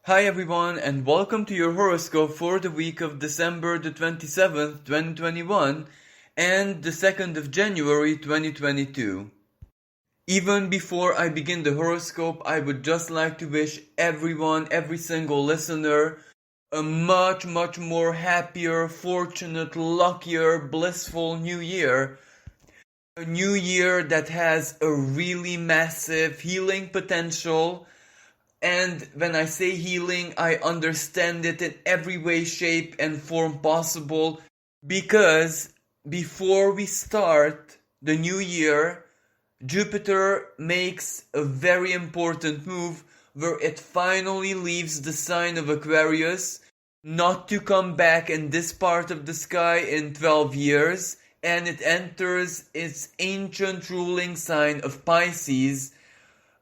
Hi everyone and welcome to your horoscope for the week of December the 27th, 2021 and the 2nd of January 2022. Even before I begin the horoscope, I would just like to wish everyone, every single listener, a much more happier, fortunate, luckier, blissful new year. A new year that has a really massive healing potential. And when I say healing, I understand it in every way, shape, and form possible. Because before we start the new year, Jupiter makes a very important move where it finally leaves the sign of Aquarius, not to come back in this part of the sky in 12 years, and it enters its ancient ruling sign of Pisces,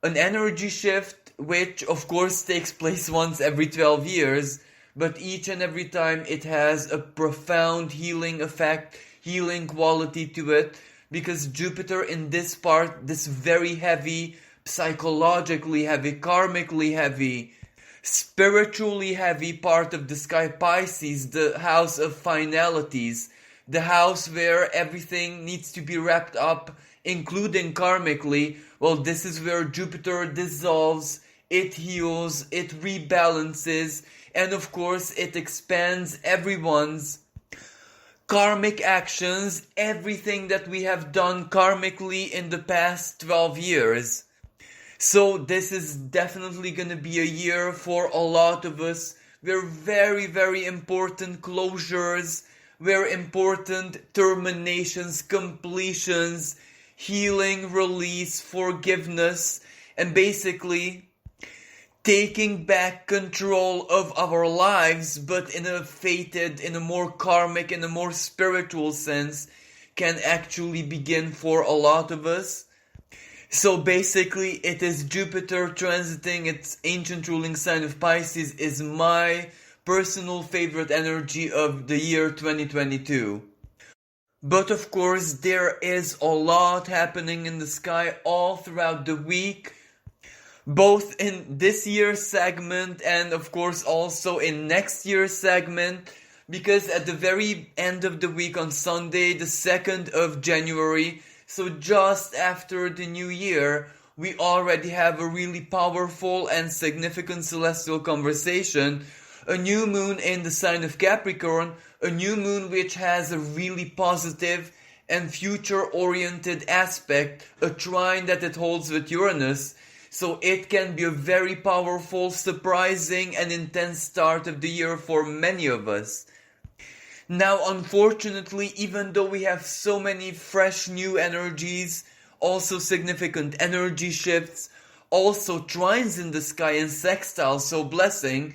an energy shift which of course takes place once every 12 years, but each and every time it has a profound healing effect, healing quality to it, because Jupiter in this part, this very heavy, psychologically heavy, karmically heavy, spiritually heavy part of the sky, Pisces, the house of finalities, the house where everything needs to be wrapped up, including karmically. Well, this is where Jupiter dissolves, it heals, it rebalances, and of course it expands everyone's karmic actions, everything that we have done karmically in the past 12 years. So this is definitely going to be a year for a lot of us where very important closures, where important terminations, completions, healing, release, forgiveness, and basically taking back control of our lives, but in a fated, in a more karmic, in a more spiritual sense, can actually begin for a lot of us. So basically, it is Jupiter transiting its ancient ruling sign of Pisces is my personal favorite energy of the year 2022. But of course, there is a lot happening in the sky all throughout the week, both in this year's segment and of course also in next year's segment, because at the very end of the week on Sunday, the 2nd of January, so just after the new year, we already have a really powerful and significant celestial conversation, a new moon in the sign of Capricorn, a new moon which has a really positive and future-oriented aspect, a trine that it holds with Uranus, so it can be a very powerful, surprising and intense start of the year for many of us. Now, unfortunately, even though we have so many fresh new energies, also significant energy shifts, also trines in the sky and sextiles, so blessing,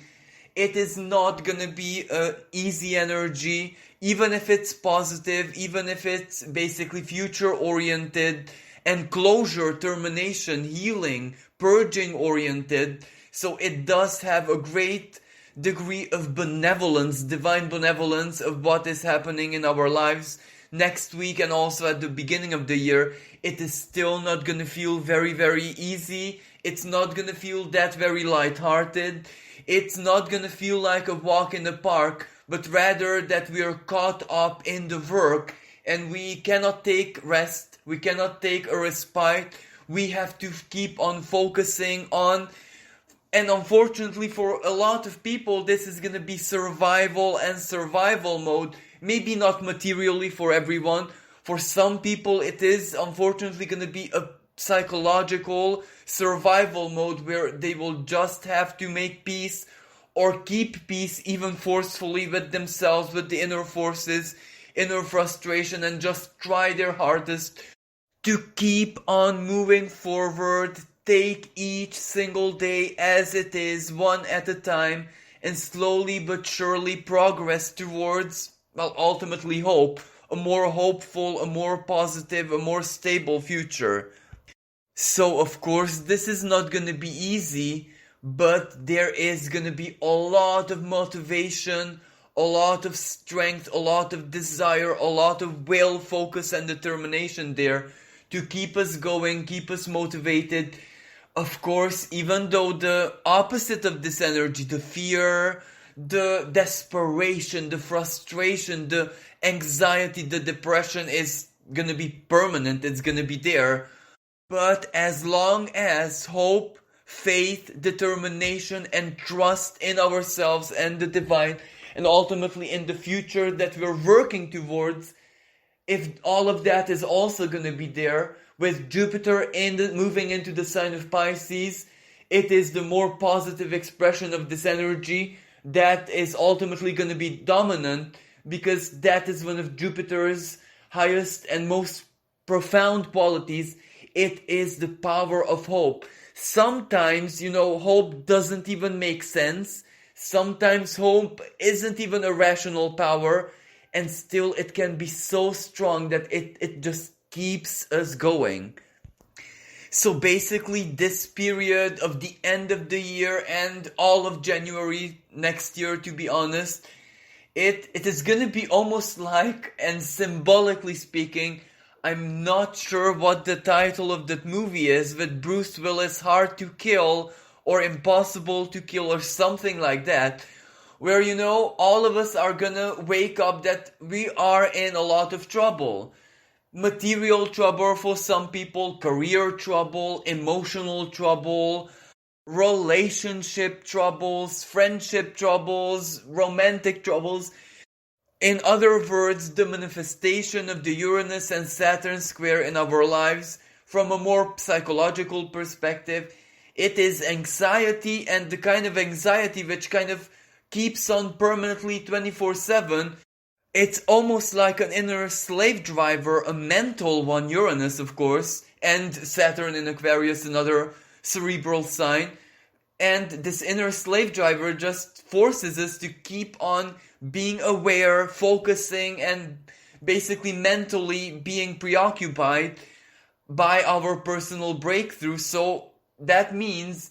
it is not gonna be a easy energy, even if it's positive, even if it's basically future oriented and closure, termination, healing, purging oriented. So it does have a great degree of benevolence, divine benevolence of what is happening in our lives next week and also at the beginning of the year. It is still not gonna feel very easy. It's not gonna feel that very lighthearted. It's not gonna feel like a walk in the park, but rather that we are caught up in the work and we cannot take rest, we cannot take a respite, we have to keep on focusing on, and unfortunately for a lot of people this is gonna be survival and survival mode, maybe not materially for everyone, for some people it is unfortunately gonna be a psychological survival mode where they will just have to make peace or keep peace even forcefully with themselves, with the inner forces, inner frustration, and just try their hardest to keep on moving forward, take each single day as it is, one at a time, and slowly but surely progress towards, well, ultimately hope, a more hopeful, a more positive, a more stable future. So of course this is not gonna be easy, but there is gonna be a lot of motivation, a lot of strength, a lot of desire, a lot of will, focus and determination there to keep us going, keep us motivated, Of course, even though the opposite of this energy, the fear, the desperation, the frustration, the anxiety, the depression is gonna be permanent, it's gonna be there. But as long as hope, faith, determination, and trust in ourselves and the divine, and ultimately in the future that we're working towards, if all of that is also going to be there, with Jupiter moving into the sign of Pisces, it is the more positive expression of this energy that is ultimately going to be dominant, because that is one of Jupiter's highest and most profound qualities. It is the power of hope. Sometimes, hope doesn't even make sense. Sometimes hope isn't even a rational power, and still it can be so strong that it just keeps us going. So basically, this period of the end of the year and all of January next year, to be honest, it is gonna be almost like, and symbolically speaking, I'm not sure what the title of that movie is, with Bruce Willis, Hard to Kill or Impossible to Kill or something like that, where all of us are gonna wake up that we are in a lot of trouble. Material trouble for some people, career trouble, emotional trouble, relationship troubles, friendship troubles, romantic troubles. In other words, the manifestation of the Uranus and Saturn square in our lives from a more psychological perspective, it is anxiety, and the kind of anxiety which kind of keeps on permanently 24/7. It's almost like an inner slave driver, a mental one, Uranus of course, and Saturn in Aquarius, another cerebral sign. And this inner slave driver just forces us to keep on being aware, focusing, and basically mentally being preoccupied by our personal breakthrough. So that means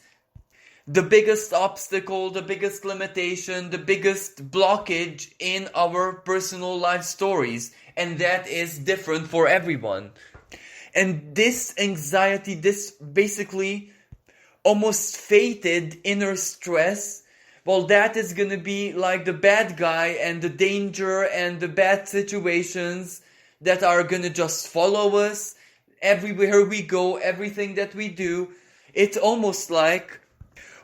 the biggest obstacle, the biggest limitation, the biggest blockage in our personal life stories. And that is different for everyone. And this anxiety, this basically almost fated inner stress, well, that is gonna be like the bad guy and the danger and the bad situations that are gonna just follow us everywhere we go, everything that we do. It's almost like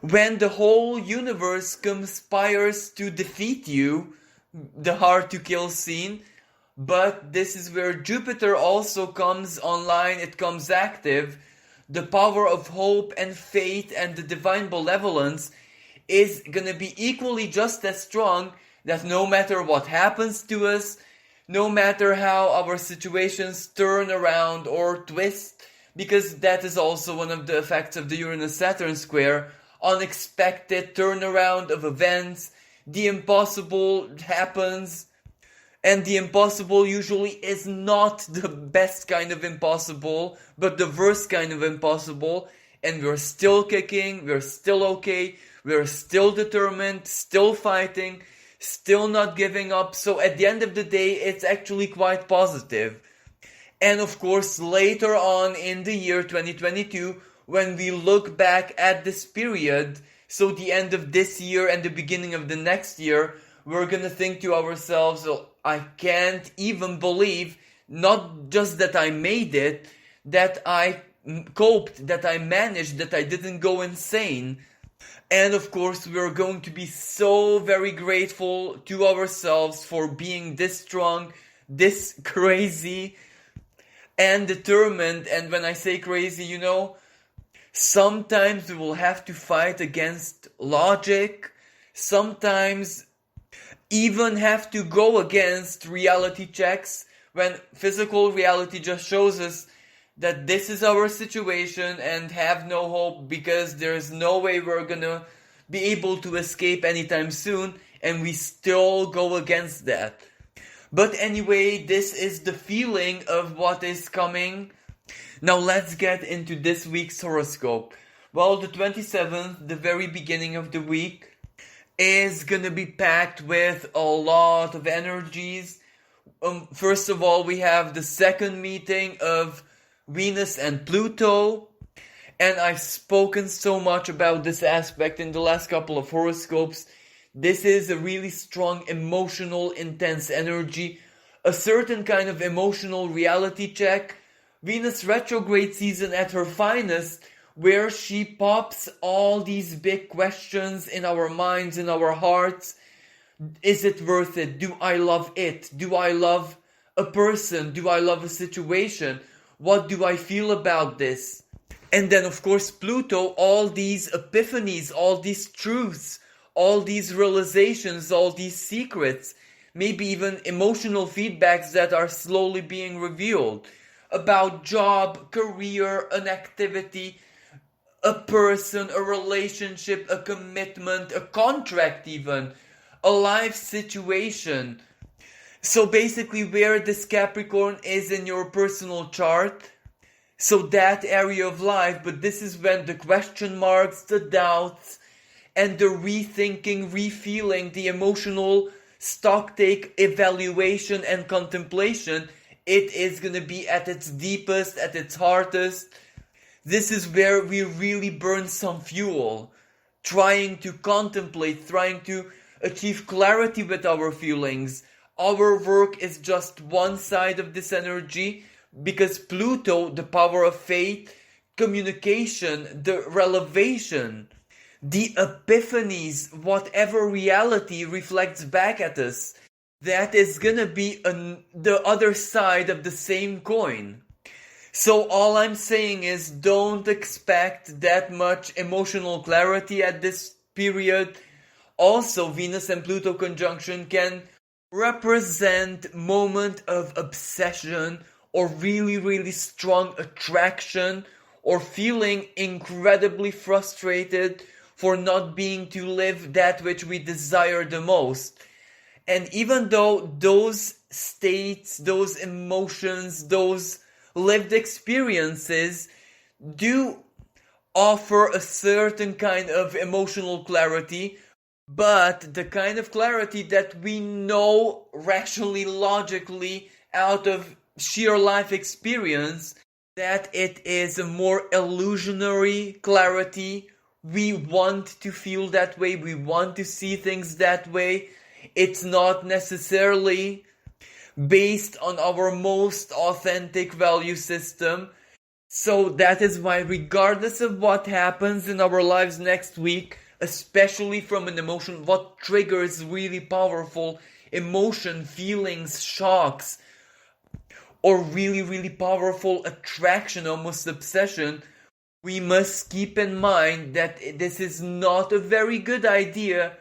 when the whole universe conspires to defeat you, the hard to kill scene. But this is where Jupiter also comes online, it comes active. The power of hope and faith and the divine benevolence is gonna be equally just as strong, that no matter what happens to us, no matter how our situations turn around or twist, because that is also one of the effects of the Uranus-Saturn square, unexpected turnaround of events, the impossible happens, and the impossible usually is not the best kind of impossible, but the worst kind of impossible, and we're still kicking, we're still okay, we're still determined, still fighting, still not giving up. So at the end of the day, it's actually quite positive. And of course, later on in the year 2022, when we look back at this period, so the end of this year and the beginning of the next year, we're gonna think to ourselves, oh, I can't even believe, not just that I made it, that I coped, that I managed, that I didn't go insane. And of course, we're going to be so very grateful to ourselves for being this strong, this crazy, and determined. And when I say crazy, sometimes we will have to fight against logic, sometimes even have to go against reality checks, when physical reality just shows us that this is our situation and have no hope, because there's no way we're gonna be able to escape anytime soon, and we still go against that. But anyway, this is the feeling of what is coming. Now let's get into this week's horoscope. Well, the 27th, the very beginning of the week, is gonna be packed with a lot of energies. First of all, we have the second meeting of Venus and Pluto, And I've spoken so much about this aspect in the last couple of horoscopes. This is a really strong, emotional, intense energy, a certain kind of emotional reality check. Venus retrograde season at her finest, where she pops all these big questions in our minds, in our hearts. Is it worth it? Do I love it? Do I love a person? Do I love a situation? What do I feel about this? And then, of course, Pluto, all these epiphanies, all these truths, all these realizations, all these secrets, maybe even emotional feedbacks that are slowly being revealed about job, career, an activity, a person, a relationship, a commitment, a contract even, a life situation. So basically where this Capricorn is in your personal chart, so that area of life, but this is when the question marks, the doubts, and the rethinking, refeeling, the emotional stocktake, evaluation, and contemplation, it is going to be at its deepest, at its hardest. This is where we really burn some fuel, trying to contemplate, trying to achieve clarity with our feelings. Our work is just one side of this energy, because Pluto, the power of faith, communication, the revelation, the epiphanies, whatever reality reflects back at us, that is gonna be the other side of the same coin. So all I'm saying is, don't expect that much emotional clarity at this period. Also, Venus and Pluto conjunction can represent moment of obsession or really, really strong attraction, or feeling incredibly frustrated for not being to live that which we desire the most. And even though those states, those emotions, those lived experiences do offer a certain kind of emotional clarity, but the kind of clarity that we know rationally, logically, out of sheer life experience, that it is a more illusionary clarity. We want to feel that way, we want to see things that way. It's not necessarily based on our most authentic value system. So that is why, regardless of what happens in our lives next week, especially from an emotion, what triggers really powerful emotion, feelings, shocks, or really, really powerful attraction, almost obsession, we must keep in mind that this is not a very good idea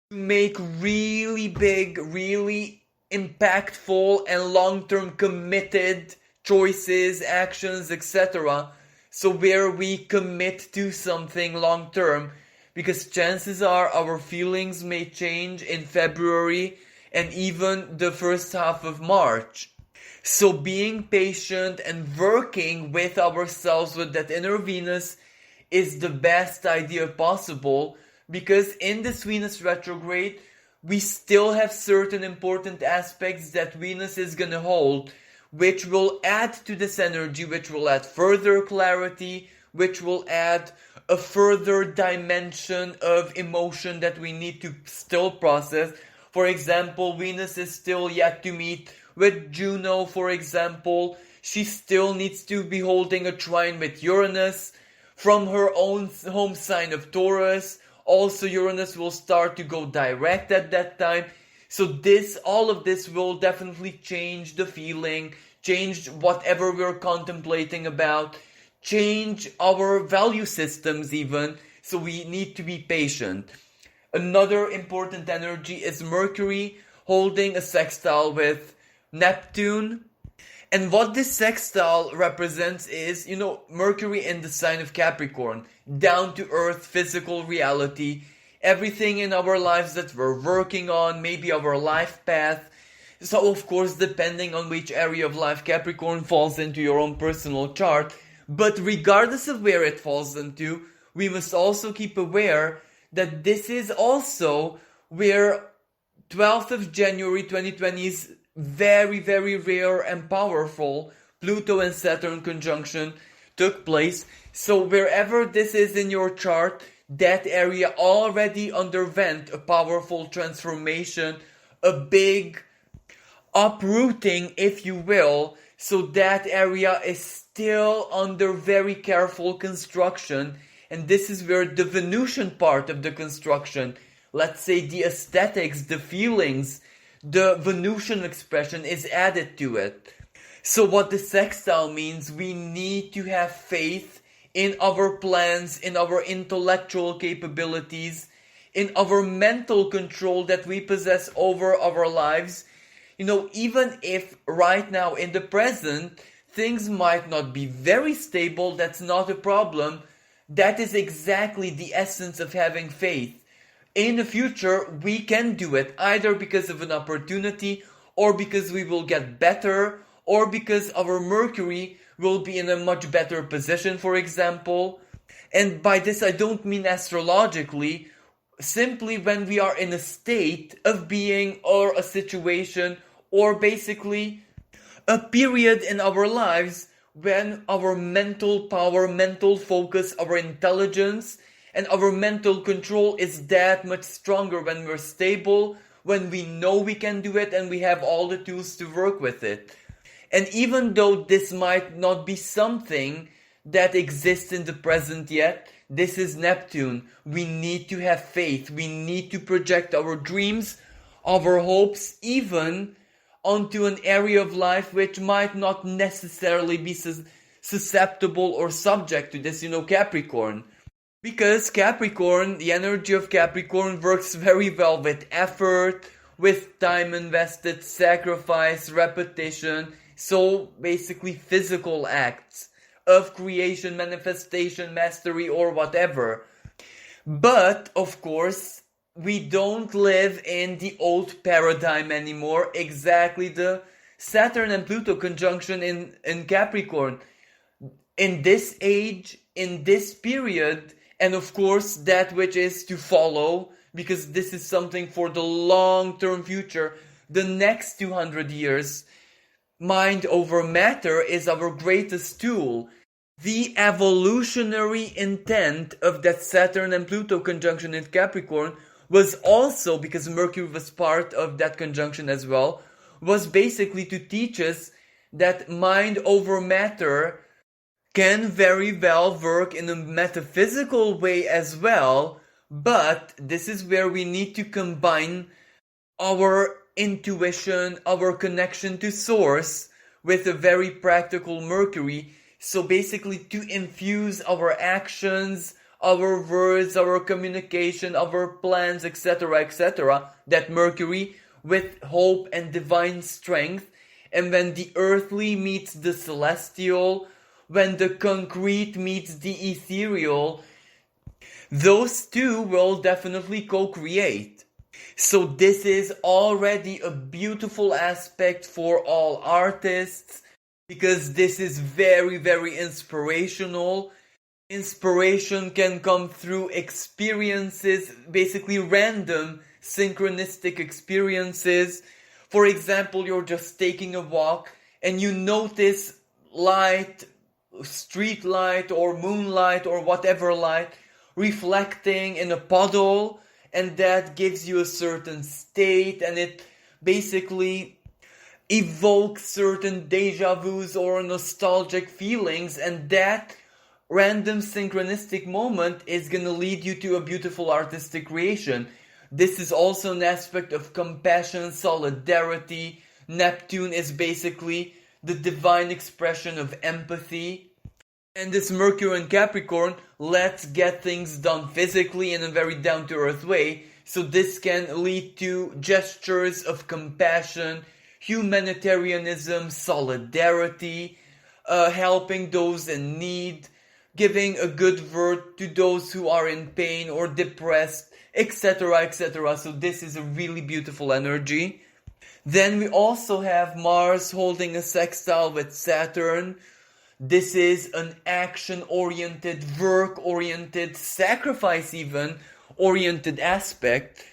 to make really big, really impactful and long-term committed choices, actions, etc. So where we commit to something long-term, because chances are our feelings may change in February and even the first half of March. So being patient and working with ourselves, with that inner Venus, is the best idea possible, because in this Venus retrograde, we still have certain important aspects that Venus is going to hold, which will add to this energy, which will add further clarity, which will add a further dimension of emotion that we need to still process. For example, Venus is still yet to meet with Juno, for example. She still needs to be holding a trine with Uranus from her own home sign of Taurus. Also, Uranus will start to go direct at that time. So all of this will definitely change the feeling, change whatever we're contemplating about, change our value systems even. So we need to be patient. Another important energy is Mercury holding a sextile with Neptune. And what this sextile represents is, Mercury in the sign of Capricorn, down to earth, physical reality, everything in our lives that we're working on, maybe our life path. So of course, depending on which area of life Capricorn falls into your own personal chart, but regardless of where it falls into, we must also keep aware that this is also where 12th of January 2020's very, very rare and powerful Pluto and Saturn conjunction took place. So wherever this is in your chart, that area already underwent a powerful transformation, a big uprooting, if you will. So that area is still under very careful construction, and this is where the Venusian part of the construction, let's say the aesthetics, the feelings, the Venusian expression is added to it. So what the sextile means, we need to have faith in our plans, in our intellectual capabilities, in our mental control that we possess over our lives. Even if right now in the present things might not be very stable, that's not a problem. That is exactly the essence of having faith. In the future, we can do it either because of an opportunity, or because we will get better, or because our Mercury will be in a much better position, for example. And by this I don't mean astrologically, simply when we are in a state of being, or a situation, or basically a period in our lives when our mental power, mental focus, our intelligence, and our mental control is that much stronger, when we're stable, when we know we can do it, and we have all the tools to work with it. And even though this might not be something that exists in the present yet, this is Neptune. We need to have faith. We need to project our dreams, our hopes, even onto an area of life which might not necessarily be susceptible or subject to this, Capricorn. Because Capricorn, the energy of Capricorn works very well with effort, with time invested, sacrifice, repetition. So basically physical acts of creation, manifestation, mastery, or whatever. But of course, we don't live in the old paradigm anymore. Exactly, the Saturn and Pluto conjunction in Capricorn. In this age, in this period, and of course that which is to follow, because this is something for the long-term future, the next 200 years, mind over matter is our greatest tool. The evolutionary intent of that Saturn and Pluto conjunction in Capricorn was also, because Mercury was part of that conjunction as well, was basically to teach us that mind over matter can very well work in a metaphysical way as well, but this is where we need to combine our intuition, our connection to source, with a very practical Mercury. So basically to infuse our actions, our words, our communication, our plans, etc., that Mercury, with hope and divine strength. And when the earthly meets the celestial, when the concrete meets the ethereal, those two will definitely co-create. So this is already a beautiful aspect for all artists, because this is very, very inspirational. Inspiration can come through experiences, basically random synchronistic experiences. For example, you're just taking a walk and you notice light, street light or moonlight or whatever light reflecting in a puddle, and that gives you a certain state, and it basically evokes certain deja vus or nostalgic feelings, and that random synchronistic moment is going to lead you to a beautiful artistic creation. This is also an aspect of compassion, solidarity. Neptune is basically the divine expression of empathy. And this Mercury and Capricorn, let's get things done physically in a very down-to-earth way. So this can lead to gestures of compassion, humanitarianism, solidarity, helping those in need, giving a good word to those who are in pain or depressed, etc. So this is a really beautiful energy. Then we also have Mars holding a sextile with Saturn. This is an action-oriented, work-oriented, sacrifice even oriented aspect,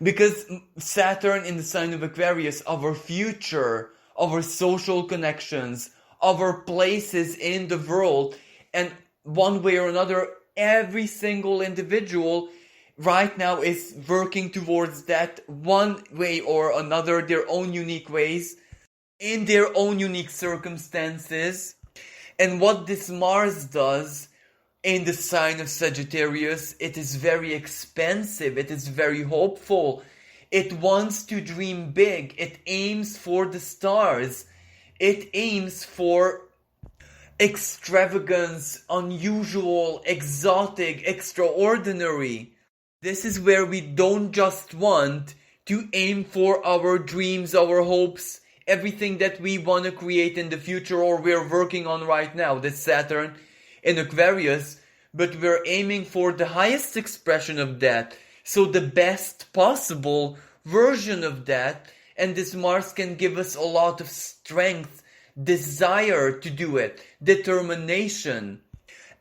because Saturn in the sign of Aquarius, our future, our social connections, our places in the world. And one way or another, every single individual right now is working towards that one way or another, their own unique ways, in their own unique circumstances. And what this Mars does in the sign of Sagittarius, it is very expansive, it is very hopeful. It wants to dream big, it aims for the stars, it aims for extravagance, unusual, exotic, extraordinary. This is where we don't just want to aim for our dreams, our hopes, everything that we want to create in the future or we're working on right now, this Saturn in Aquarius, but we're aiming for the highest expression of that, so the best possible version of that. And this Mars can give us a lot of strength, desire to do it, determination.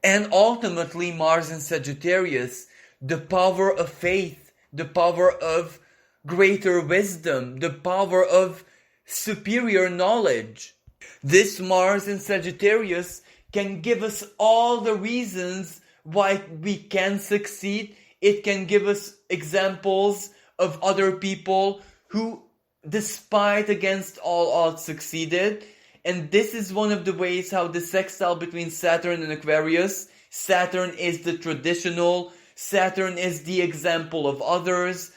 And ultimately, Mars in Sagittarius, the power of faith, the power of greater wisdom, the power of superior knowledge. This Mars in Sagittarius can give us all the reasons why we can succeed. It can give us examples of other people who, despite against all odds, succeeded. And this is one of the ways how the sextile between Saturn and Aquarius, Saturn is the traditional, Saturn is the example of others,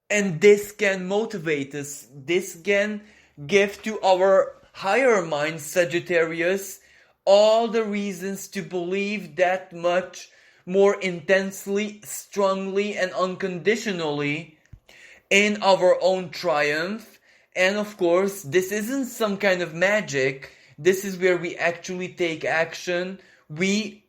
and this can motivate us. This can give to our higher mind, Sagittarius, all the reasons to believe that much more intensely, strongly, and unconditionally in our own triumph. And of course, this isn't some kind of magic. This is where we actually take action. We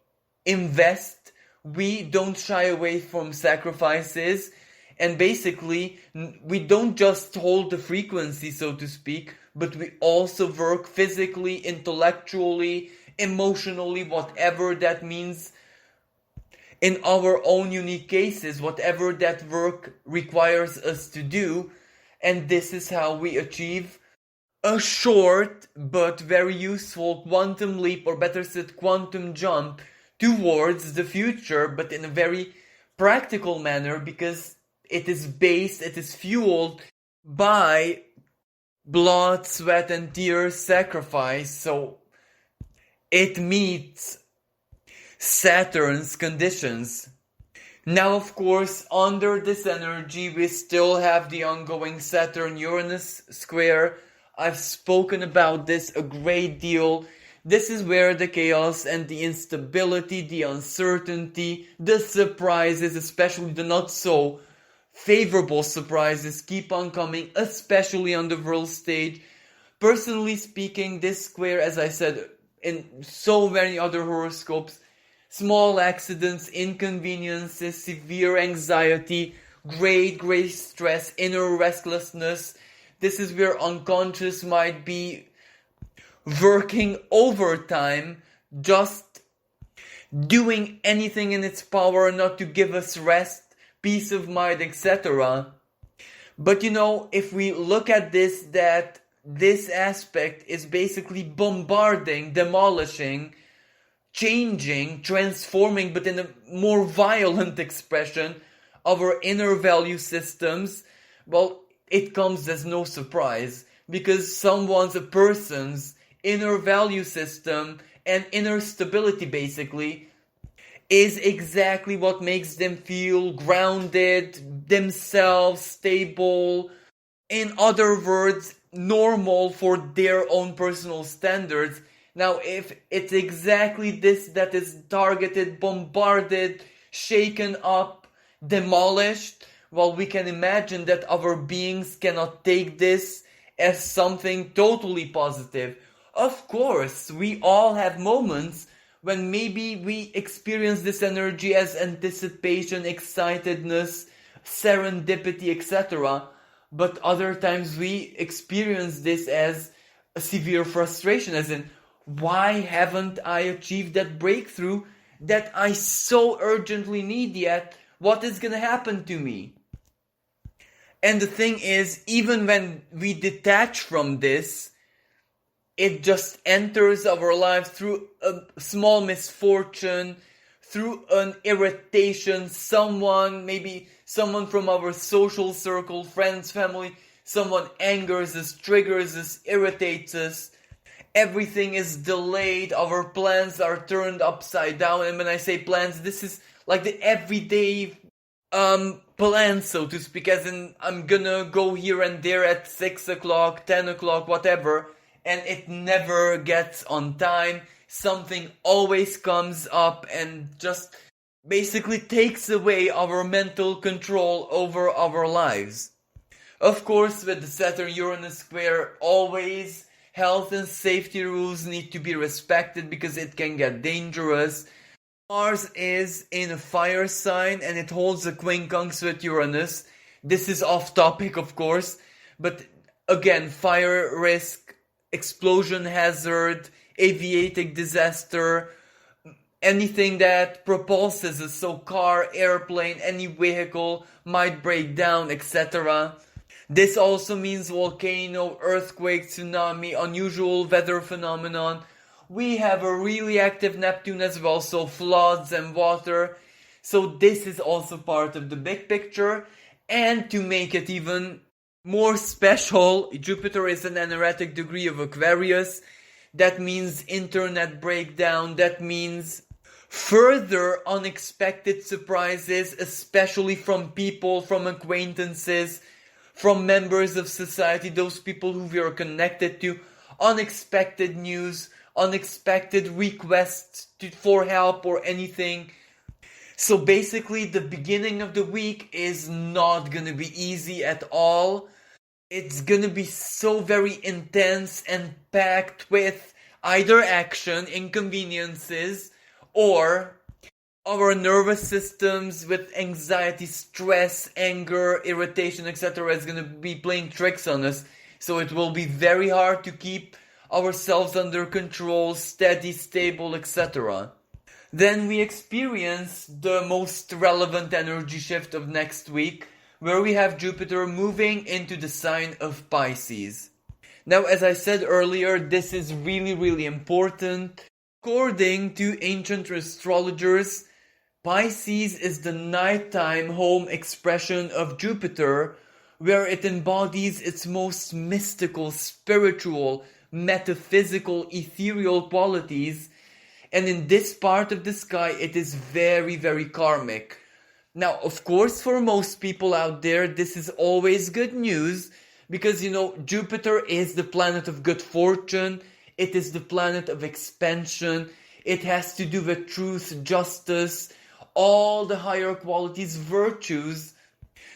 invest. We don't shy away from sacrifices. And basically, we don't just hold the frequency, so to speak, but we also work physically, intellectually, emotionally, whatever that means, in our own unique cases, whatever that work requires us to do. And this is how we achieve a short but very useful quantum leap, or better said, quantum jump towards the future, but in a very practical manner, because it is based, it is fueled by blood, sweat, and tears sacrifice. So it meets Saturn's conditions. Now, of course, under this energy, we still have the ongoing Saturn Uranus square. I've spoken about this a great deal. This is where the chaos and the instability, the uncertainty, the surprises, especially the not so favorable surprises, keep on coming, especially on the world stage. Personally speaking, this square, as I said in so many other horoscopes, small accidents, inconveniences, severe anxiety, great stress, inner restlessness. This is where unconscious might be working overtime, just doing anything in its power not to give us rest, peace of mind, etc. But if we look at this, that this aspect is basically bombarding, demolishing, changing, transforming, but in a more violent expression, our inner value systems, well, it comes as no surprise, because a person's inner value system and inner stability basically is exactly what makes them feel grounded, themselves, stable, in other words, normal for their own personal standards. Now, if it's exactly this that is targeted, bombarded, shaken up, demolished, well, we can imagine that our beings cannot take this as something totally positive. Of course, we all have moments when maybe we experience this energy as anticipation, excitedness, serendipity, etc. But other times we experience this as a severe frustration, as in, why haven't I achieved that breakthrough that I so urgently need yet? What is going to happen to me? And the thing is, even when we detach from this, it just enters our lives through a small misfortune, through an irritation, maybe someone from our social circle, friends, family, someone angers us, triggers us, irritates us. Everything is delayed, our plans are turned upside down. And when I say plans, this is like the everyday plan, so to speak, as in I'm gonna go here and there at 6 o'clock, 10 o'clock, whatever, and it never gets on time. Something always comes up and just basically takes away our mental control over our lives. Of course, with the Saturn Uranus square, always health and safety rules need to be respected because it can get dangerous. Mars is in a fire sign and it holds a quincunx with Uranus. This is off topic, of course, but again, fire risk, explosion hazard, aviatic disaster, anything that propulses us, so car, airplane, any vehicle might break down, etc. This also means volcano, earthquake, tsunami, unusual weather phenomenon. We have a really active Neptune as well, so floods and water. So this is also part of the big picture. And to make it even more special, Jupiter is an anaretic degree of Aquarius. That means internet breakdown. That means further unexpected surprises, especially from people, from acquaintances, from members of society, those people who we are connected to. Unexpected news, unexpected requests for help or anything. So basically the beginning of the week is not gonna be easy at all. It's gonna be so very intense and packed with either action, inconveniences, or our nervous systems with anxiety, stress, anger, irritation, etc. is gonna be playing tricks on us. So it will be very hard to keep ourselves under control, steady, stable, etc. Then we experience the most relevant energy shift of next week, where we have Jupiter moving into the sign of Pisces. Now, as I said earlier, this is really, really important. According to ancient astrologers, Pisces is the nighttime home expression of Jupiter, where it embodies its most mystical, spiritual, metaphysical, ethereal qualities. And in this part of the sky, it is very, very karmic. Now, of course, for most people out there, this is always good news because, Jupiter is the planet of good fortune. It is the planet of expansion. It has to do with truth, justice, all the higher qualities, virtues.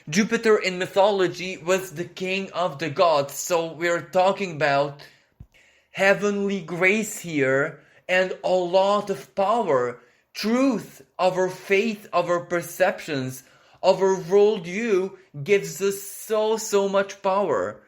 Jupiter in mythology was the king of the gods. So we're talking about heavenly grace here and a lot of power, truth, our faith, our perceptions, our worldview gives us so much power.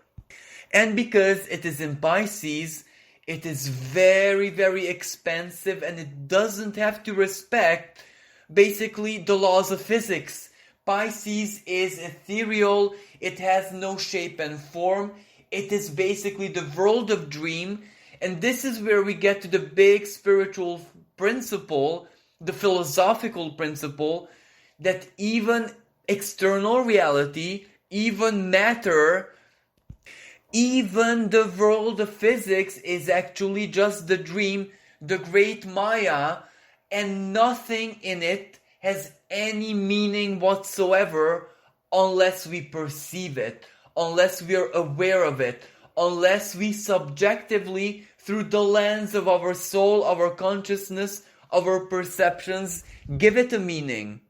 And because it is in Pisces, it is very, very expansive and it doesn't have to respect basically the laws of physics. Pisces is ethereal, it has no shape and form, it is basically the world of dream, and this is where we get to the big spiritual principle, the philosophical principle, that even external reality, even matter, even the world of physics is actually just the dream, the great Maya, and nothing in it has any meaning whatsoever unless we perceive it, unless we are aware of it, unless we subjectively, through the lens of our soul, our consciousness, our perceptions, give it a meaning.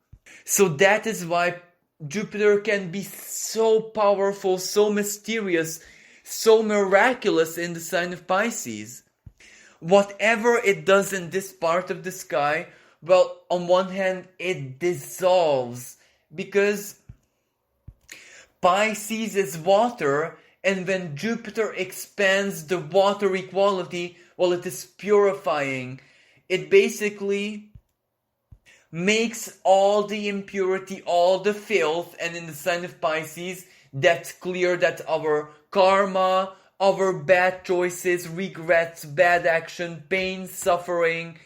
So that is why Jupiter can be so powerful, so mysterious, so miraculous in the sign of Pisces. Whatever it does in this part of the sky, well, on one hand, it dissolves because Pisces is water, and when Jupiter expands the watery quality, well, it is purifying. It basically makes all the impurity, all the filth, and in the sign of Pisces, that's clear that our karma, our bad choices, regrets, bad action, pain, suffering,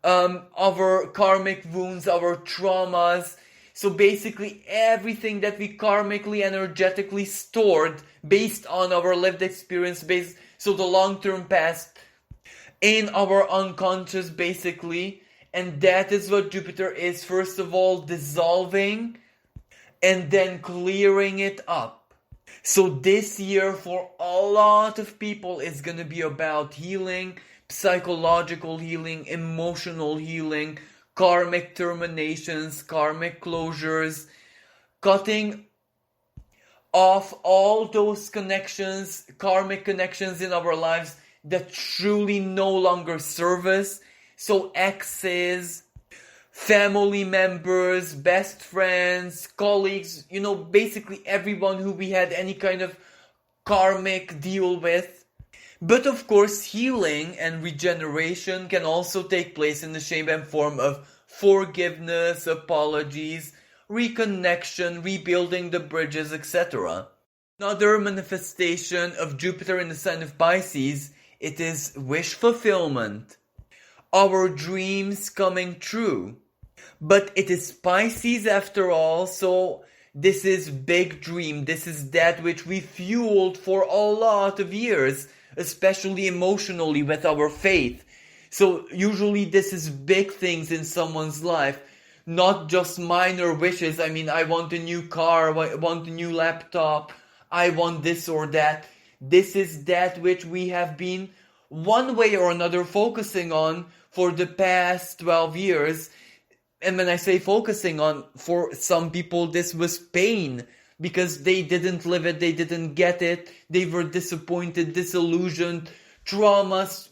our karmic wounds, our traumas. So basically everything that we karmically, energetically stored based on our lived experience, so the long-term past in our unconscious basically. And that is what Jupiter is, first of all, dissolving and then clearing it up. So this year for a lot of people is going to be about healing, psychological healing, emotional healing, karmic terminations, karmic closures, cutting off all those connections, karmic connections in our lives that truly no longer serve us. So exes, family members, best friends, colleagues, basically everyone who we had any kind of karmic deal with. But of course, healing and regeneration can also take place in the shape and form of forgiveness, apologies, reconnection, rebuilding the bridges, etc. Another manifestation of Jupiter in the sign of Pisces, it is wish fulfillment. Our dreams coming true. But it is Pisces after all, so this is big dream. This is that which we fueled for a lot of years, especially emotionally with our faith. So usually this is big things in someone's life, not just minor wishes. I mean, I want a new car, I want a new laptop, I want this or that. This is that which we have been one way or another focusing on for the past 12 years. And when I say focusing on, for some people this was pain, because they didn't live it, they didn't get it, they were disappointed, disillusioned, traumas,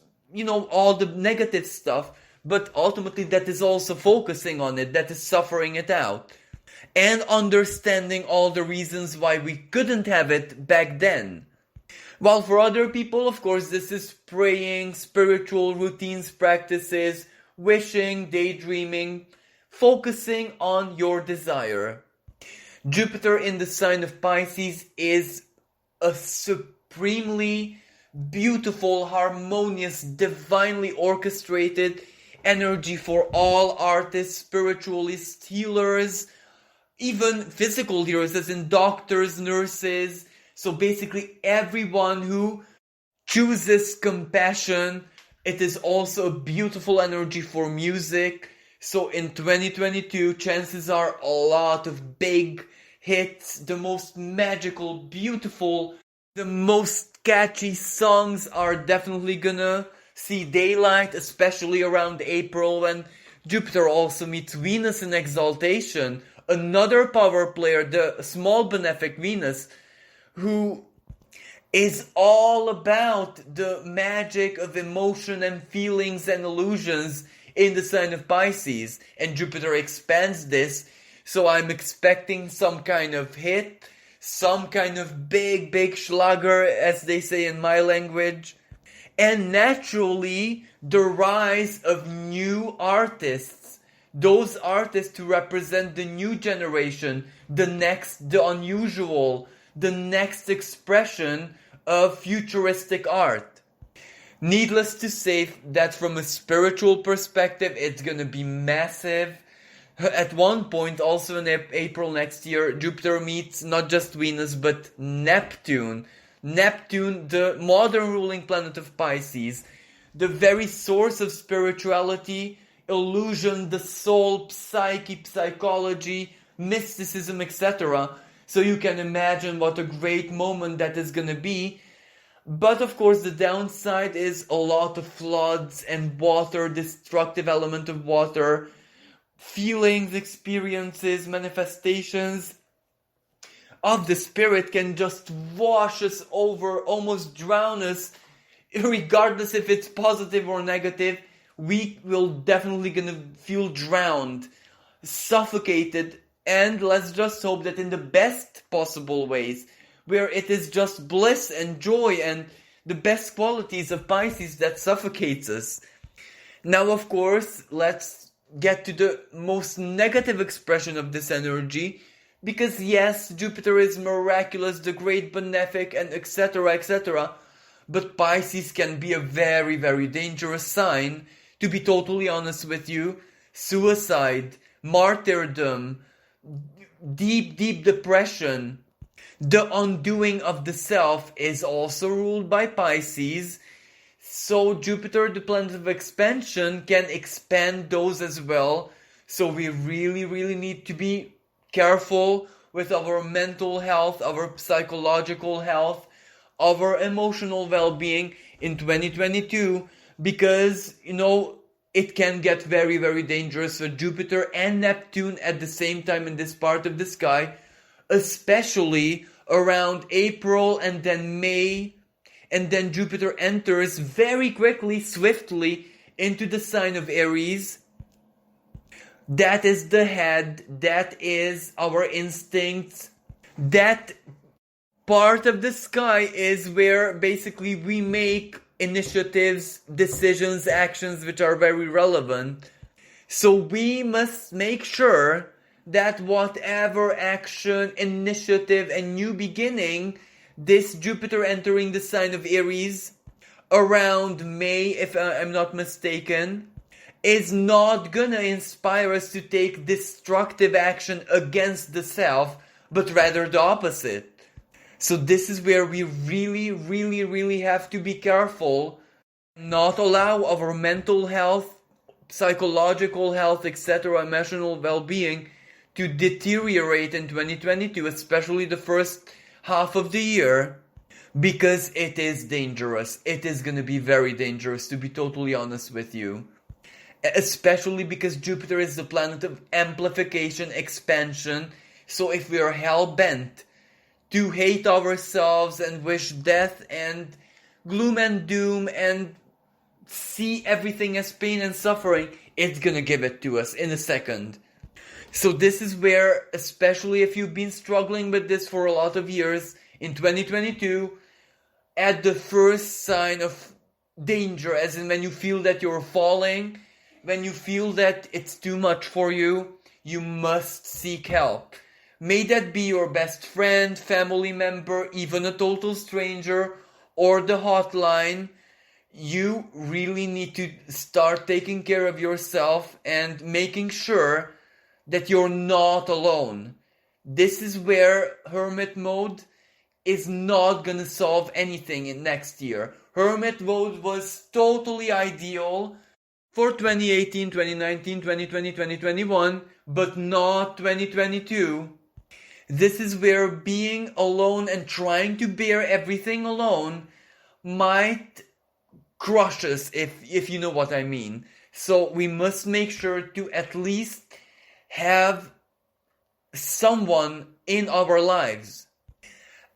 all the negative stuff. But ultimately that is also focusing on it, that is suffering it out. And understanding all the reasons why we couldn't have it back then. While for other people, of course, this is praying, spiritual routines, practices, wishing, daydreaming, focusing on your desire. Jupiter in the sign of Pisces is a supremely beautiful, harmonious, divinely orchestrated energy for all artists, spiritualists, healers, even physical healers, as in doctors, nurses. So basically everyone who chooses compassion. It is also a beautiful energy for music. So in 2022, chances are a lot of big hits, the most magical, beautiful, the most catchy songs are definitely gonna see daylight, especially around April when Jupiter also meets Venus in exaltation, another power player, the small benefic Venus, who is all about the magic of emotion and feelings and illusions in the sign of Pisces, and Jupiter expands this. So I'm expecting some kind of hit, some kind of big schlager, as they say in my language, and naturally the rise of new artists, those artists who represent the new generation, the unusual, the next expression of futuristic art. Needless to say that from a spiritual perspective, it's gonna be massive. At one point, also in April next year, Jupiter meets not just Venus, but Neptune. Neptune, the modern ruling planet of Pisces, the very source of spirituality, illusion, the soul, psyche, psychology, mysticism, etc. So you can imagine what a great moment that is gonna be. But of course the downside is a lot of floods and water, destructive element of water, feelings, experiences, manifestations of the spirit can just wash us over, almost drown us, regardless if it's positive or negative. We will definitely gonna feel drowned, suffocated, and let's just hope that in the best possible ways, where it is just bliss and joy and the best qualities of Pisces that suffocates us. Now, of course, let's get to the most negative expression of this energy, because yes, Jupiter is miraculous, the great benefic, and etc., etc., but Pisces can be a very, very dangerous sign. To be totally honest with you, suicide, martyrdom, deep, deep depression, the undoing of the self is also ruled by Pisces. So Jupiter, the planet of expansion, can expand those as well. So we really, really need to be careful with our mental health, our psychological health, our emotional well-being in 2022, because, it can get very, very dangerous with Jupiter and Neptune at the same time in this part of the sky, especially around April and then May, and then Jupiter enters very quickly, swiftly, into the sign of Aries. That is the head, that is our instincts, that part of the sky is where basically we make initiatives, decisions, actions which are very relevant. So we must make sure that whatever action, initiative, and new beginning, this Jupiter entering the sign of Aries around May, if I'm not mistaken, is not gonna inspire us to take destructive action against the self, but rather the opposite. So this is where we really, really, really have to be careful, not allow our mental health, psychological health, etc., emotional well-being to deteriorate in 2022, especially the first half of the year, because it is dangerous. It is going to be very dangerous, to be totally honest with you. Especially because Jupiter is the planet of amplification, expansion. So if we are hell-bent to hate ourselves and wish death and gloom and doom and see everything as pain and suffering, it's gonna give it to us in a second. So this is where, especially if you've been struggling with this for a lot of years, in 2022, at the first sign of danger, as in when you feel that you're falling, when you feel that it's too much for you, you must seek help. May that be your best friend, family member, even a total stranger, or the hotline. You really need to start taking care of yourself and making sure that you're not alone. This is where hermit mode is not gonna solve anything in next year. Hermit mode was totally ideal for 2018, 2019, 2020, 2021, but not 2022. This is where being alone and trying to bear everything alone might crush us, if you know what I mean. So we must make sure to at least have someone in our lives.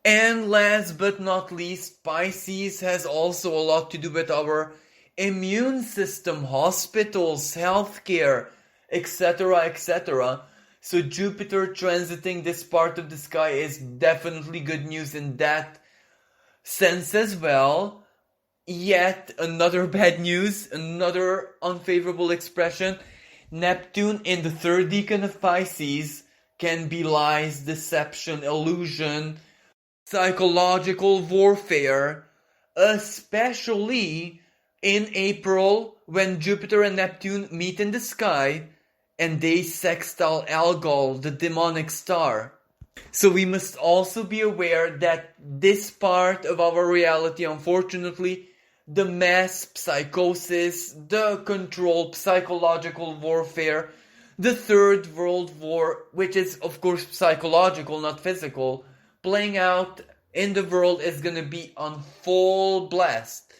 And last but not least, Pisces has also a lot to do with our immune system, hospitals, healthcare, etc., etc. So Jupiter transiting this part of the sky is definitely good news in that sense as well. Yet another bad news, another unfavorable expression. Neptune in the third decan of Pisces can be lies, deception, illusion, psychological warfare, especially in April when Jupiter and Neptune meet in the sky and they sextile Algol, the demonic star. So we must also be aware that this part of our reality, unfortunately, the mass psychosis, the controlled psychological warfare, the Third World War, which is of course psychological, not physical, playing out in the world is going to be on full blast.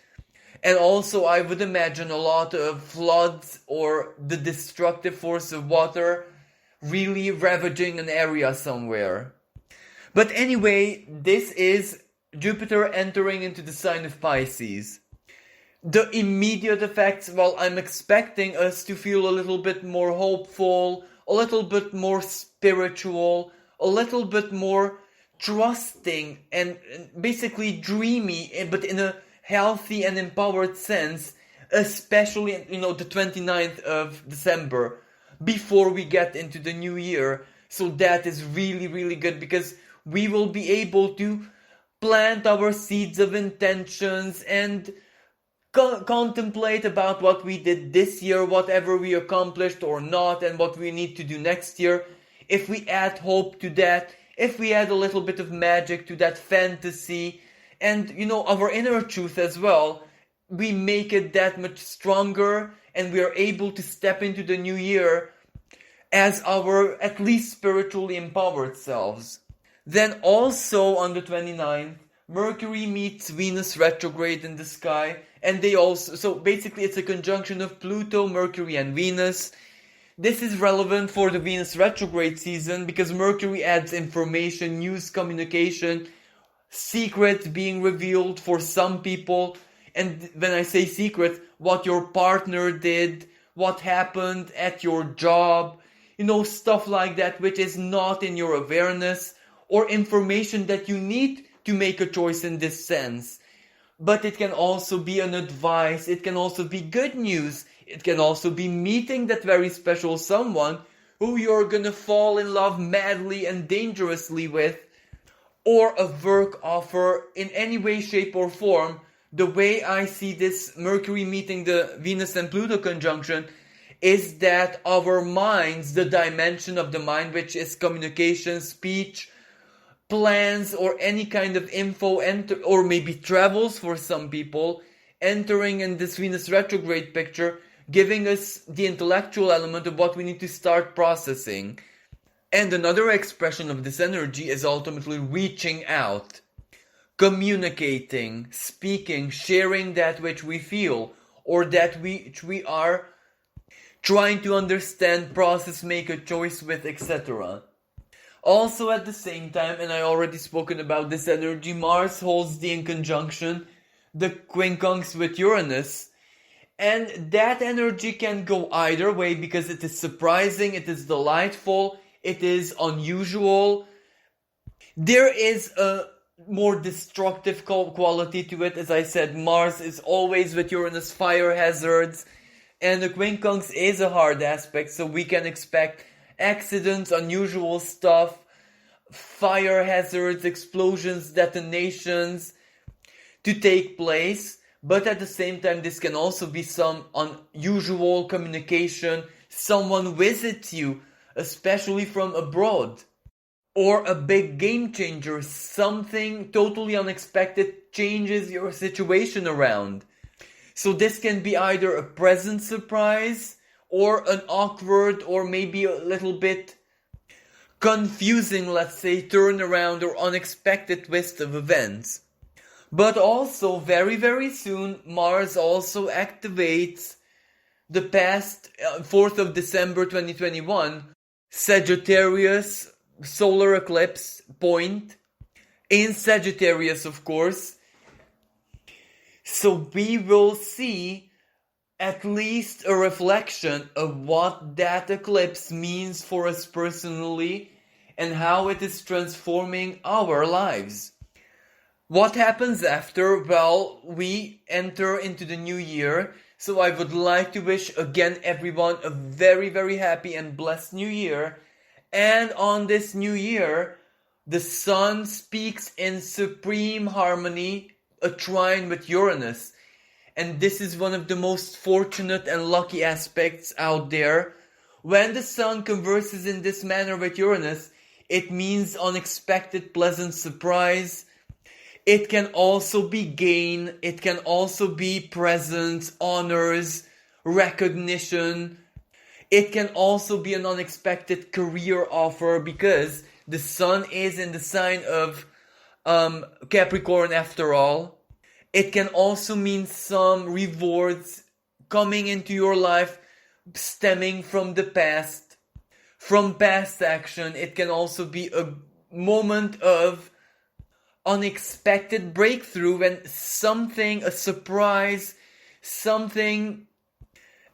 And also I would imagine a lot of floods or the destructive force of water really ravaging an area somewhere. But anyway, this is Jupiter entering into the sign of Pisces. The immediate effects, well, I'm expecting us to feel a little bit more hopeful, a little bit more spiritual, a little bit more trusting and basically dreamy, but in a healthy and empowered sense, especially, the 29th of December, before we get into the new year. So that is really, really good because we will be able to plant our seeds of intentions and contemplate about what we did this year, whatever we accomplished or not, and what we need to do next year. If we add hope to that, if we add a little bit of magic to that fantasy, and our inner truth as well, we make it that much stronger, and we are able to step into the new year as our at least spiritually empowered selves. Then also on the 29th, Mercury meets Venus retrograde in the sky, and so basically it's a conjunction of Pluto, Mercury and Venus. This is relevant for the Venus retrograde season because Mercury adds information, news, communication, secrets being revealed for some people. And when I say secret, what your partner did, what happened at your job, stuff like that which is not in your awareness, or information that you need to make a choice in this sense. But it can also be an advice, it can also be good news, it can also be meeting that very special someone who you're gonna fall in love madly and dangerously with, or a work offer in any way, shape or form. The way I see this Mercury meeting the Venus and Pluto conjunction is that our minds, the dimension of the mind, which is communication, speech, plans, or any kind of info, or maybe travels for some people, entering in this Venus retrograde picture, giving us the intellectual element of what we need to start processing. And another expression of this energy is ultimately reaching out, communicating, speaking, sharing that which we feel, or that which we are trying to understand, process, make a choice with, etc. Also at the same time, and I already spoken about this energy, Mars holds in conjunction the quincunx with Uranus, and that energy can go either way because it is surprising, it is delightful, it is unusual. There is a more destructive quality to it. As I said, Mars is always with Uranus, fire hazards, and the quincunx is a hard aspect, so we can expect accidents, unusual stuff, fire hazards, explosions, detonations to take place. But at the same time, this can also be some unusual communication. Someone visits you, especially from abroad. Or a big game changer, something totally unexpected changes your situation around. So this can be either a pleasant surprise, or an awkward, or maybe a little bit confusing, let's say, turnaround or unexpected twist of events. But also, very, very soon, Mars also activates the past 4th of December 2021, Sagittarius solar eclipse point, in Sagittarius, of course. So we will see at least a reflection of what that eclipse means for us personally and how it is transforming our lives. What happens after? Well, we enter into the new year, so I would like to wish again everyone a very, very happy and blessed new year. And on this new year, the Sun speaks in supreme harmony, a trine with Uranus. And this is one of the most fortunate and lucky aspects out there. When the Sun converses in this manner with Uranus, it means unexpected pleasant surprise. It can also be gain, it can also be presents, honors, recognition. It can also be an unexpected career offer because the Sun is in the sign of Capricorn after all. It can also mean some rewards coming into your life stemming from the past, from past action. It can also be a moment of unexpected breakthrough when something, a surprise, something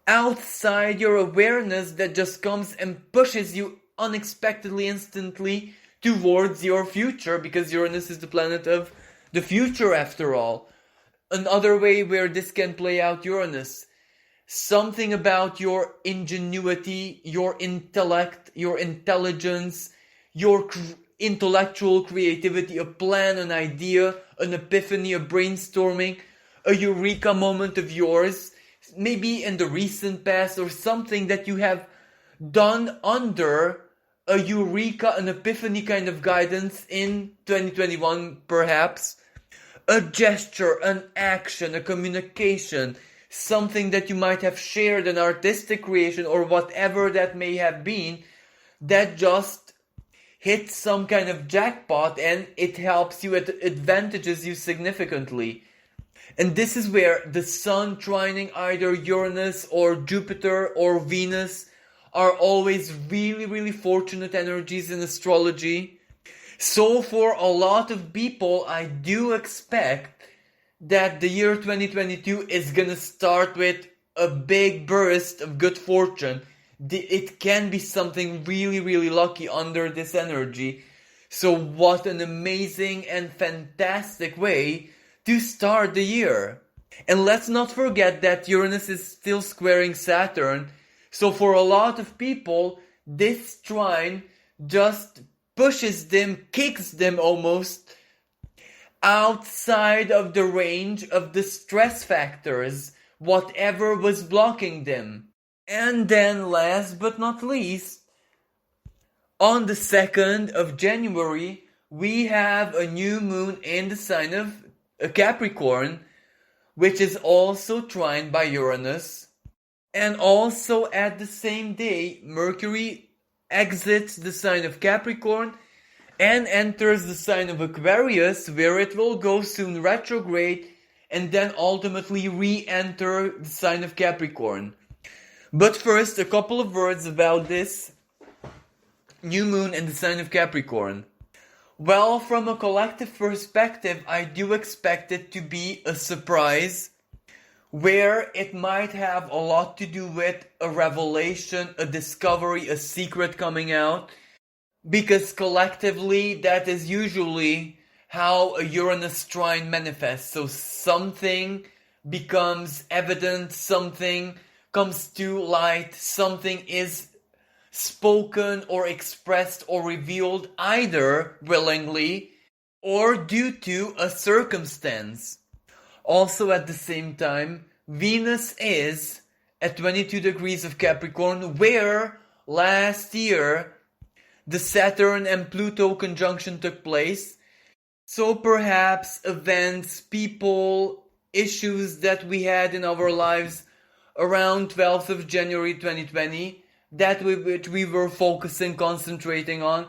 outside your awareness that just comes and pushes you unexpectedly, instantly towards your future, because Uranus is the planet of the future after all. Another way where this can play out Uranus, something about your ingenuity, your intellect, your intelligence, your intellectual creativity, a plan, an idea, an epiphany, a brainstorming, a eureka moment of yours, maybe in the recent past, or something that you have done under a eureka, an epiphany kind of guidance in 2021 perhaps. A gesture, an action, a communication, something that you might have shared, an artistic creation or whatever that may have been, that just hits some kind of jackpot and it helps you, it advantages you significantly. And this is where the Sun trining either Uranus or Jupiter or Venus are always really, really fortunate energies in astrology. So for a lot of people, I do expect that the year 2022 is gonna start with a big burst of good fortune. It can be something really, really lucky under this energy. So what an amazing and fantastic way to start the year. And let's not forget that Uranus is still squaring Saturn. So for a lot of people, this trine just pushes them, kicks them almost outside of the range of the stress factors, whatever was blocking them. And then last but not least, on the 2nd of January, we have a new moon in the sign of Capricorn, which is also trined by Uranus. And also at the same day, Mercury exits the sign of Capricorn and enters the sign of Aquarius, where it will go soon retrograde and then ultimately re-enter the sign of Capricorn. But first, a couple of words about this new moon in the sign of Capricorn. Well, from a collective perspective, I do expect it to be a surprise, where it might have a lot to do with a revelation, a discovery, a secret coming out, because collectively that is usually how a Uranus trine manifests. So something becomes evident, something comes to light, something is spoken or expressed or revealed either willingly or due to a circumstance. Also at the same time, Venus is at 22 degrees of Capricorn, where last year the Saturn and Pluto conjunction took place. So perhaps events, people, issues that we had in our lives around 12th of January 2020, which we were focusing, concentrating on,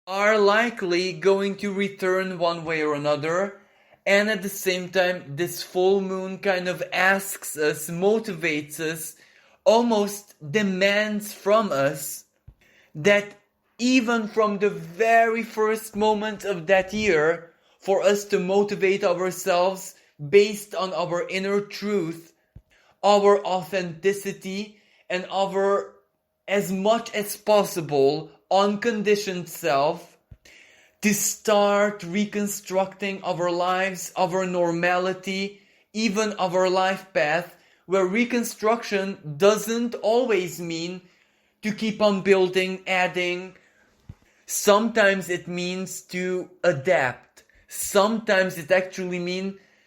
are likely going to return one way or another. And at the same time, this full moon kind of asks us, motivates us, almost demands from us that even from the very first moment of that year, for us to motivate ourselves based on our inner truth, our authenticity, and our, as much as possible, unconditioned self, to start reconstructing our lives, our normality, even our life path, where reconstruction doesn't always mean to keep on building, adding. Sometimes it means to adapt. Sometimes it actually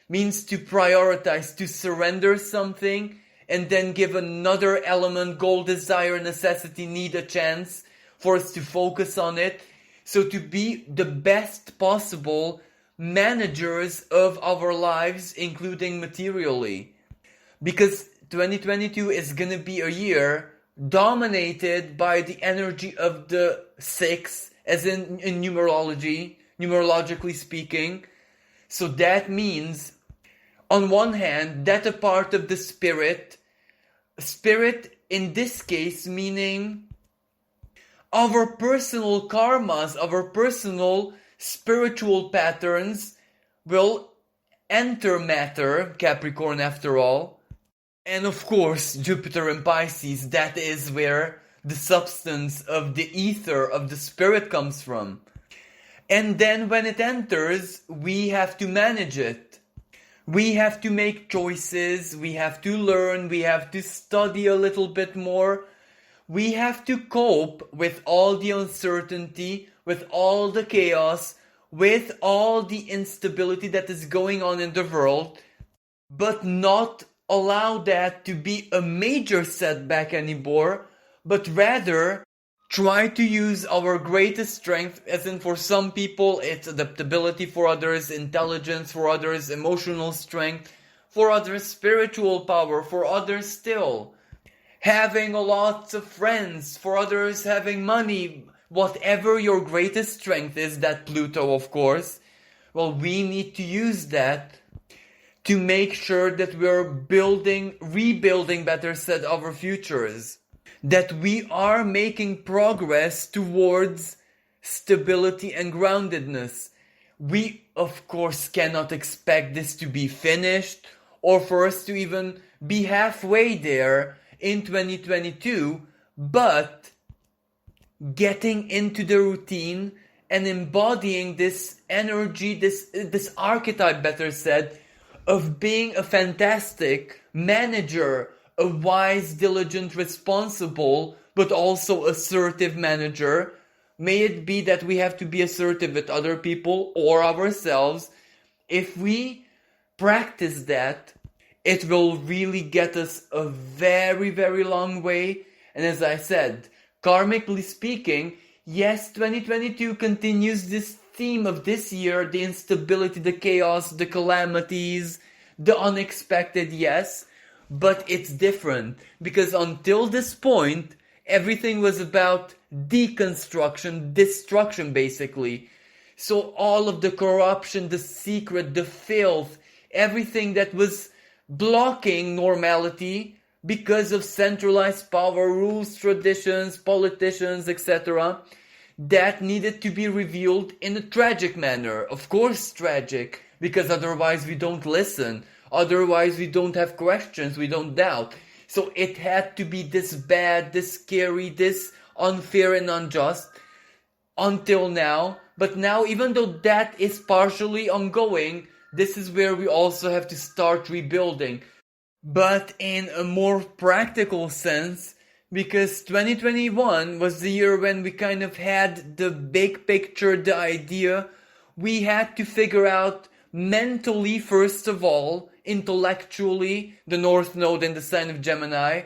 means to prioritize, to surrender something, and then give another element, goal, desire, necessity, need a chance for us to focus on it. So to be the best possible managers of our lives, including materially. Because 2022 is going to be a year dominated by the energy of the 6, as in numerology, numerologically speaking. So that means, on one hand, that a part of the spirit in this case meaning our personal karmas, our personal spiritual patterns will enter matter, Capricorn after all. And of course, Jupiter in Pisces, that is where the substance of the ether, of the spirit comes from. And then when it enters, we have to manage it. We have to make choices, we have to learn, we have to study a little bit more. We have to cope with all the uncertainty, with all the chaos, with all the instability that is going on in the world, but not allow that to be a major setback anymore, but rather try to use our greatest strength, as in for some people it's adaptability, for others intelligence, for others emotional strength, for others spiritual power, for others still having lots of friends, for others having money, whatever your greatest strength is, that Pluto of course, well, we need to use that to make sure that we're rebuilding better said our futures, that we are making progress towards stability and groundedness. We of course cannot expect this to be finished or for us to even be halfway there in 2022, but getting into the routine and embodying this energy, this archetype better said, of being a fantastic manager, a wise, diligent, responsible, but also assertive manager. May it be that we have to be assertive with other people or ourselves. If we practice that, it will really get us a very, very long way. And as I said, karmically speaking, yes, 2022 continues this theme of this year, the instability, the chaos, the calamities, the unexpected, yes, but it's different because until this point, everything was about deconstruction, destruction basically. So all of the corruption, the secret, the filth, everything that was blocking normality because of centralized power, rules, traditions, politicians, etc., that needed to be revealed in a tragic manner. Of course tragic, because otherwise we don't listen, otherwise we don't have questions, we don't doubt. So it had to be this bad, this scary, this unfair and unjust until now. But now, even though that is partially ongoing, this is where we also have to start rebuilding. But in a more practical sense, because 2021 was the year when we kind of had the big picture, the idea. We had to figure out mentally, first of all, intellectually, the North Node in the sign of Gemini,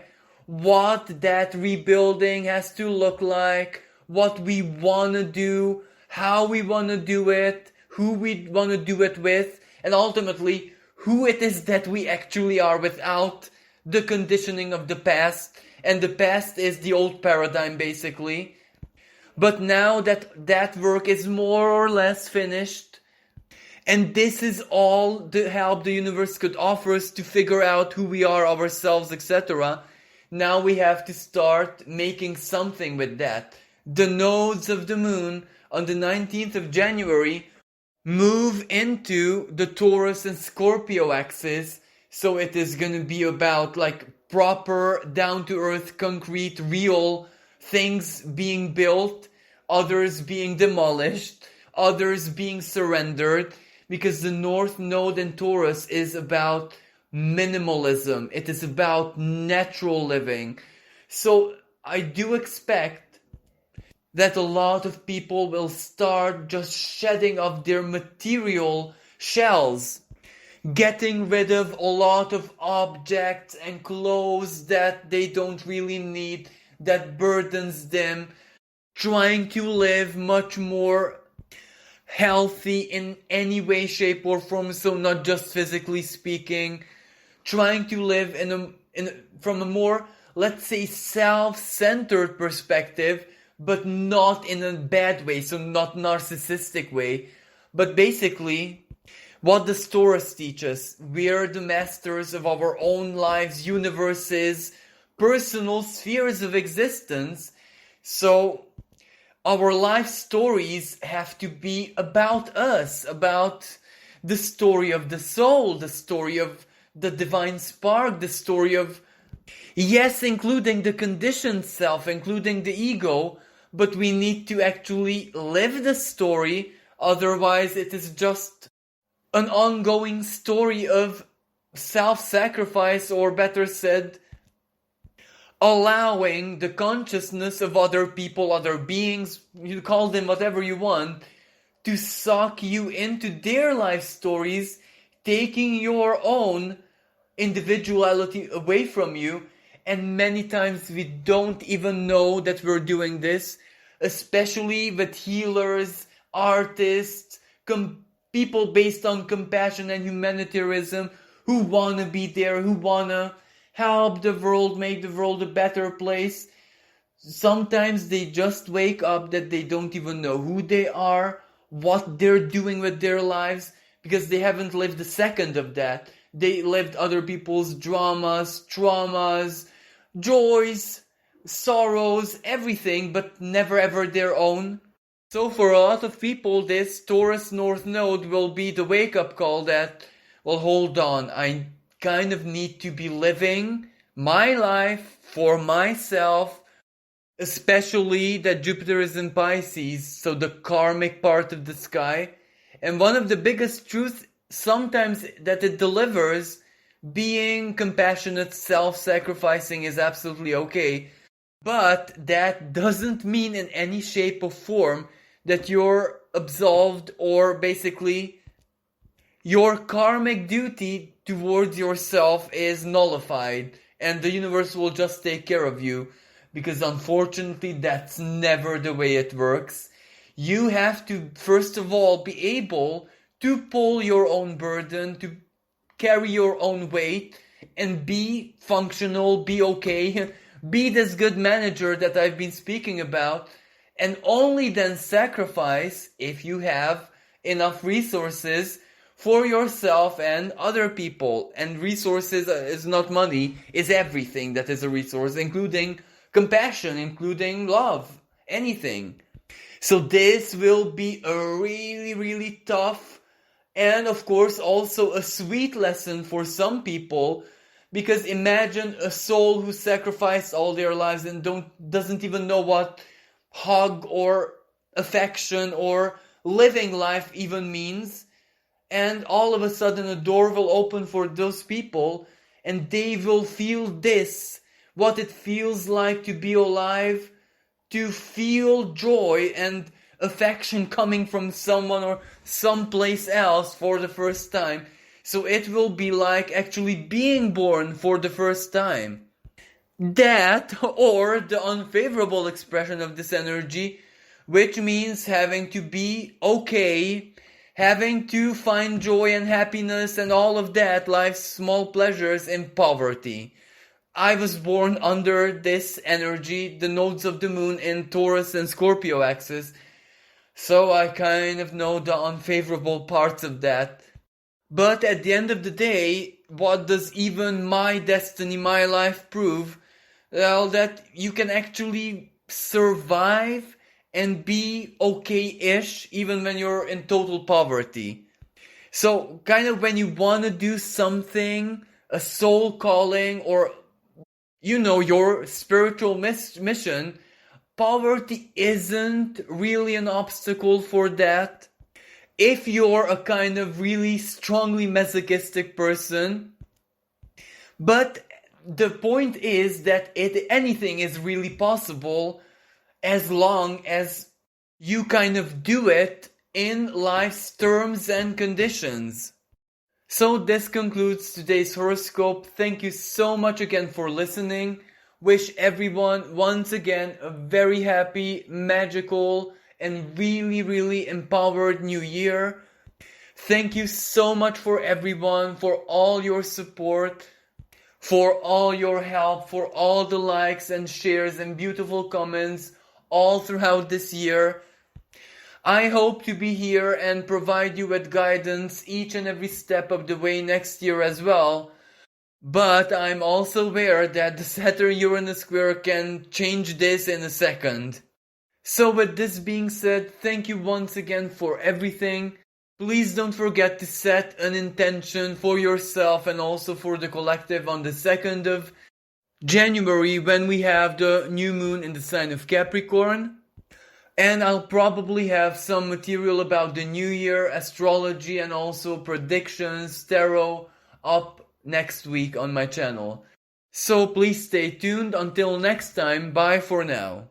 what that rebuilding has to look like, what we want to do, how we want to do it, who we want to do it with, and ultimately, who it is that we actually are without the conditioning of the past. And the past is the old paradigm, basically. But now that work is more or less finished, and this is all the help the universe could offer us to figure out who we are, ourselves, etc. Now we have to start making something with that. The nodes of the moon on the 19th of January move into the Taurus and Scorpio axis. So it is going to be about like proper, down-to-earth, concrete, real things being built, others being demolished, others being surrendered, because the North Node in Taurus is about minimalism. It is about natural living. So I do expect that a lot of people will start just shedding off their material shells, getting rid of a lot of objects and clothes that they don't really need, that burdens them, trying to live much more healthy in any way, shape or form, so not just physically speaking, trying to live from a more, let's say, self-centered perspective, but not in a bad way, so not narcissistic way, but basically what does Taurus teach us? We are the masters of our own lives, universes, personal spheres of existence. So our life stories have to be about us, about the story of the soul, the story of the divine spark, the story of, yes, including the conditioned self, including the ego, but we need to actually live the story, otherwise it is just an ongoing story of self-sacrifice, or better said, allowing the consciousness of other people, other beings, you call them whatever you want, to suck you into their life stories, taking your own individuality away from you. And many times we don't even know that we're doing this, especially with healers, artists, people based on compassion and humanitarianism who want to be there, who want to help the world, make the world a better place. Sometimes they just wake up that they don't even know who they are, what they're doing with their lives, because they haven't lived a second of that. They lived other people's dramas, traumas, joys, sorrows, everything, but never ever their own. So for a lot of people, this Taurus North Node will be the wake-up call that, well, hold on, I kind of need to be living my life for myself, especially that Jupiter is in Pisces, so the karmic part of the sky. And one of the biggest truths sometimes that it delivers, being compassionate, self-sacrificing is absolutely okay. But that doesn't mean in any shape or form that you're absolved, or basically your karmic duty towards yourself is nullified and the universe will just take care of you. Because unfortunately that's never the way it works. You have to first of all be able to pull your own burden, to carry your own weight, and be functional, be okay, be this good manager that I've been speaking about, and only then sacrifice, if you have enough resources, for yourself and other people. And resources is not money, is everything that is a resource, including compassion, including love, anything. So this will be a really, really tough and of course also a sweet lesson for some people, because imagine a soul who sacrificed all their lives and doesn't even know what hug or affection or living life even means, and all of a sudden a door will open for those people and they will feel this, what it feels like to be alive, to feel joy and affection coming from someone or someplace else for the first time. So it will be like actually being born for the first time. That, or the unfavorable expression of this energy, which means having to be okay, having to find joy and happiness and all of that, life's small pleasures, in poverty. I was born under this energy, the nodes of the moon in Taurus and Scorpio axis, so I kind of know the unfavorable parts of that. But at the end of the day, what does even my destiny, my life prove? Well, that you can actually survive and be okay-ish even when you're in total poverty. So kind of when you want to do something, a soul calling, or your spiritual mission, poverty isn't really an obstacle for that. If you're a kind of really strongly masochistic person. But the point is that anything is really possible as long as you kind of do it in life's terms and conditions. So this concludes today's horoscope. Thank you so much again for listening. Wish everyone once again a very happy, magical, and really, really empowered new year. Thank you so much for everyone, for all your support, for all your help, for all the likes and shares and beautiful comments all throughout this year. I hope to be here and provide you with guidance each and every step of the way next year as well. But I'm also aware that the Saturn Uranus square can change this in a second. So with this being said, thank you once again for everything. Please don't forget to set an intention for yourself and also for the collective on the 2nd of January when we have the new moon in the sign of Capricorn. And I'll probably have some material about the new year, astrology, and also predictions, tarot up next week on my channel. So please stay tuned. Until next time, bye for now.